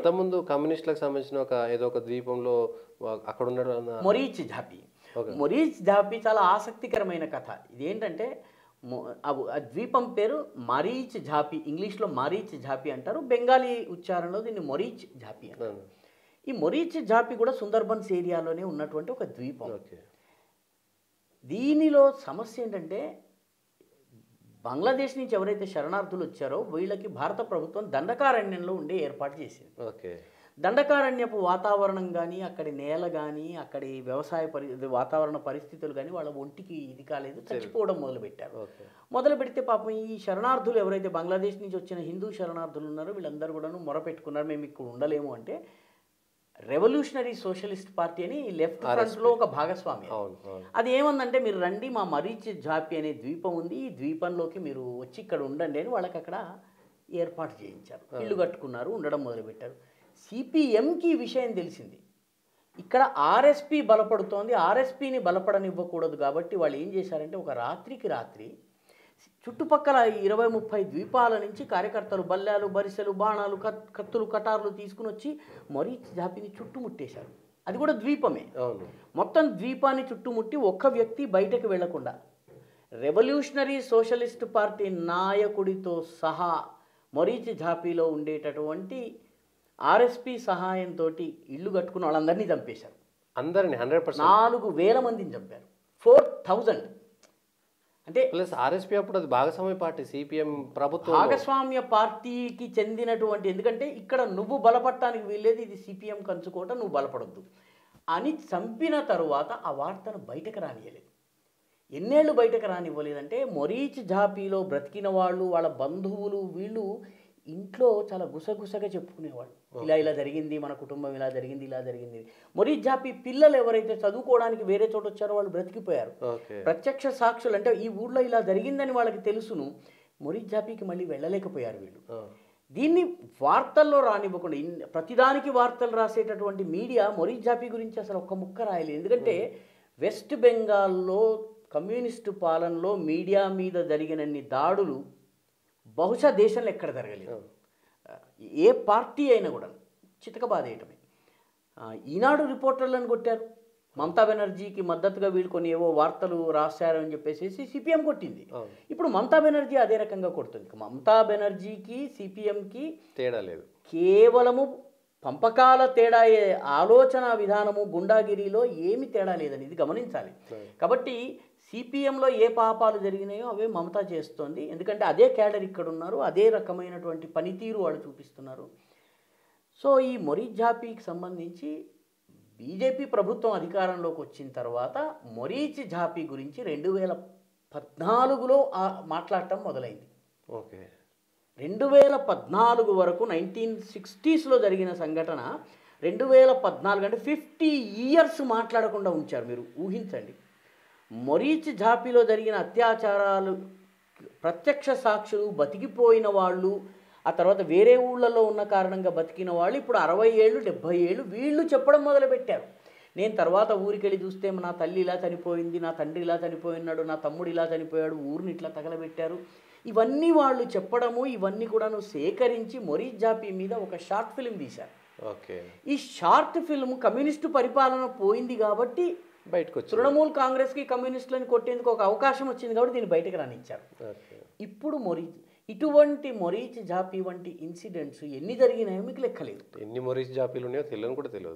అంతకుముందు కమ్యూనిస్టులకు సంబంధించిన ఏదో ఒక ద్వీపంలో అక్కడ ఉన్నాడు అన్న మొరీచ్ ఝాపీ. మొరీచ్ ఝాపీ చాలా ఆసక్తికరమైన కథ. ఇదేంటంటే ఆ ద్వీపం పేరు మరీచ్ ఝాపీ, ఇంగ్లీష్లో మారీచ్ ఝాపీ అంటారు, బెంగాలీ ఉచ్చారణలో దీన్ని మొరీచ్ ఝాపీ అంటారు. ఈ మొరీచ్ ఝాపీ కూడా సుందర్బన్స్ ఏరియాలోనే ఉన్నటువంటి ఒక ద్వీపం. దీనిలో సమస్య ఏంటంటే బంగ్లాదేశ్ నుంచి ఎవరైతే శరణార్థులు వచ్చారో వీళ్ళకి భారత ప్రభుత్వం దండకారణ్యంలో ఉండే ఏర్పాటు చేసింది. దండకారణ్యపు వాతావరణం కానీ, అక్కడి నేల కానీ, అక్కడి వ్యవసాయ వాతావరణ పరిస్థితులు కానీ వాళ్ళ ఒంటికి ఇది కాలేదు, చచ్చిపోవడం మొదలుపెట్టారు. మొదలు పెడితే పాపం ఈ శరణార్థులు ఎవరైతే బంగ్లాదేశ్ నుంచి వచ్చిన హిందూ శరణార్థులు ఉన్నారో వీళ్ళందరూ కూడా మొరపెట్టుకున్నారు, మేము ఇక్కడ ఉండలేము అంటే రెవల్యూషనరీ సోషలిస్ట్ పార్టీ అని లెఫ్ట్ ఫ్రంట్లో ఒక భాగస్వామి. అది ఏమందంటే మీరు రండి, మా మరీచ్ ఝాపీ అనే ద్వీపం ఉంది, ఈ ద్వీపంలోకి మీరు వచ్చి ఇక్కడ ఉండండి అని వాళ్ళకి అక్కడ ఏర్పాటు చేయించారు. ఇల్లు కట్టుకున్నారు, ఉండడం మొదలుపెట్టారు. సిపిఎంకి ఈ విషయం తెలిసింది, ఇక్కడ ఆర్ఎస్పి బలపడుతోంది, ఆర్ఎస్పిని బలపడనివ్వకూడదు కాబట్టి వాళ్ళు ఏం చేశారంటే ఒక రాత్రికి రాత్రి చుట్టుపక్కల 20-30 ద్వీపాల నుంచి కార్యకర్తలు బల్లాలు, బరిసెలు, బాణాలు, కత్తులు, కటార్లు తీసుకుని వచ్చి మొరీచ్ ఝాపీని చుట్టుముట్టేశారు. అది కూడా ద్వీపమే. మొత్తం ద్వీపాన్ని చుట్టుముట్టి ఒక్క వ్యక్తి బయటకు వెళ్లకుండా రెవల్యూషనరీ సోషలిస్ట్ పార్టీ నాయకుడితో సహా మొరీచ్ ఝాపీలో ఉండేటటువంటి ఆర్ఎస్పి సహాయంతో ఇల్లు కట్టుకున్న వాళ్ళందరినీ చంపేశారు. అందరినీ 100%. 4,000 మందిని చంపారు. 4,000 అంటే ప్లస్ ఆర్ఎస్పీ అప్పుడు అది భాగస్వామ్య పార్టీ, సిపిఎం ప్రభుత్వం భాగస్వామ్య పార్టీకి చెందినటువంటి, ఎందుకంటే ఇక్కడ నువ్వు బలపడటానికి వీల్లేదు, ఇది సిపిఎం కంచుకోట, నువ్వు బలపడొద్దు అని చంపిన తరువాత ఆ వార్తను బయటకు రానియలేదు. ఎన్నేళ్ళు బయటకు రానివ్వలేదంటే మొరీచ్ ఝాపీలో బ్రతికిన వాళ్ళు, వాళ్ళ బంధువులు, వీళ్ళు ఇంట్లో చాలా గుసగుసగా చెప్పుకునేవాళ్ళు, ఇలా జరిగింది, మన కుటుంబం ఇలా జరిగింది, ఇలా జరిగింది. మొరీచ్ ఝాపీ పిల్లలు ఎవరైతే చదువుకోవడానికి వేరే చోట వచ్చారో వాళ్ళు బ్రతికిపోయారు. ప్రత్యక్ష సాక్షులు అంటే ఈ ఊళ్ళో ఇలా జరిగిందని వాళ్ళకి తెలుసును, మొరీచ్ ఝాపీకి మళ్ళీ వెళ్ళలేకపోయారు వీళ్ళు. దీన్ని వార్తల్లో రానివ్వకుండా ప్రతిదానికి వార్తలు రాసేటటువంటి మీడియా మొరీచ్ ఝాపీ గురించి అసలు ఒక్క ముక్క రాయలేదు. ఎందుకంటే వెస్ట్ బెంగాల్లో కమ్యూనిస్టు పాలనలో మీడియా మీద జరిగినన్ని దాడులు బహుశా దేశంలో ఎక్కడ జరగలేదు. ఏ పార్టీ అయినా కూడా చితకబాదేయటమే. ఈనాడు రిపోర్టర్లను కొట్టారు, మమతా బెనర్జీకి మద్దతుగా వీళ్ళు కొన్ని ఏవో వార్తలు రాశారని చెప్పేసి సిపిఎం కొట్టింది. ఇప్పుడు మమతా బెనర్జీ అదే రకంగా కొడుతుంది. మమతా బెనర్జీకి సిపిఎంకి తేడా లేదు, కేవలము పంపకాల తేడా, ఆలోచన విధానము, గుండాగిరిలో ఏమి తేడా లేదని ఇది గమనించాలి. కాబట్టి సిపిఎంలో ఏ పాపాలు జరిగినాయో అవే మమతా చేస్తోంది. ఎందుకంటే అదే క్యాడర్ ఇక్కడ ఉన్నారు, అదే రకమైనటువంటి పనితీరు వాళ్ళు చూపిస్తున్నారు. సో ఈ మొరీచ్ ఝాపీకి సంబంధించి బీజేపీ ప్రభుత్వం అధికారంలోకి వచ్చిన తర్వాత మొరీచ్ ఝాపీ గురించి 2014లో మాట్లాడటం మొదలైంది. 2014 వరకు 1960స్లో జరిగిన సంఘటన 2014 అంటే 50 years మాట్లాడకుండా ఉంచారు. మీరు ఊహించండి, మొరీచ్ ఝాపీలో జరిగిన అత్యాచారాలు ప్రత్యక్ష సాక్షులు, బతికిపోయిన వాళ్ళు, ఆ తర్వాత వేరే ఊళ్ళలో ఉన్న కారణంగా బతికిన వాళ్ళు ఇప్పుడు 60 ఏళ్ళు 70 ఏళ్ళు వీళ్ళు చెప్పడం మొదలుపెట్టారు. నేను తర్వాత ఊరికి వెళ్ళి చూస్తే నా తల్లి ఇలా చనిపోయింది, నా తండ్రి ఇలా చనిపోయినాడు, నా తమ్ముడు ఇలా చనిపోయాడు, ఊరిని ఇట్లా తగలబెట్టారు, ఇవన్నీ వాళ్ళు చెప్పడము, ఇవన్నీ కూడా సేకరించి మొరీచ్ ఝాపీ మీద ఒక షార్ట్ ఫిల్మ్ తీశారు. ఈ షార్ట్ ఫిల్మ్ కమ్యూనిస్టు పరిపాలన పోయింది కాబట్టి బయటకు వచ్చి తృణమూల్ కాంగ్రెస్కి కమ్యూనిస్టులను కొట్టేందుకు ఒక అవకాశం వచ్చింది కాబట్టి దీన్ని బయటకు రానిచ్చారు. ఇప్పుడు ఇటువంటి మొరీచ్ ఝాపీ వంటి ఇన్సిడెంట్స్ ఎన్ని జరిగినాయో మీకు లెక్కలేదు. ఎన్ని మొరీచ్ ఝాపీలు ఉన్నాయో తెలియని కూడా తెలియదు.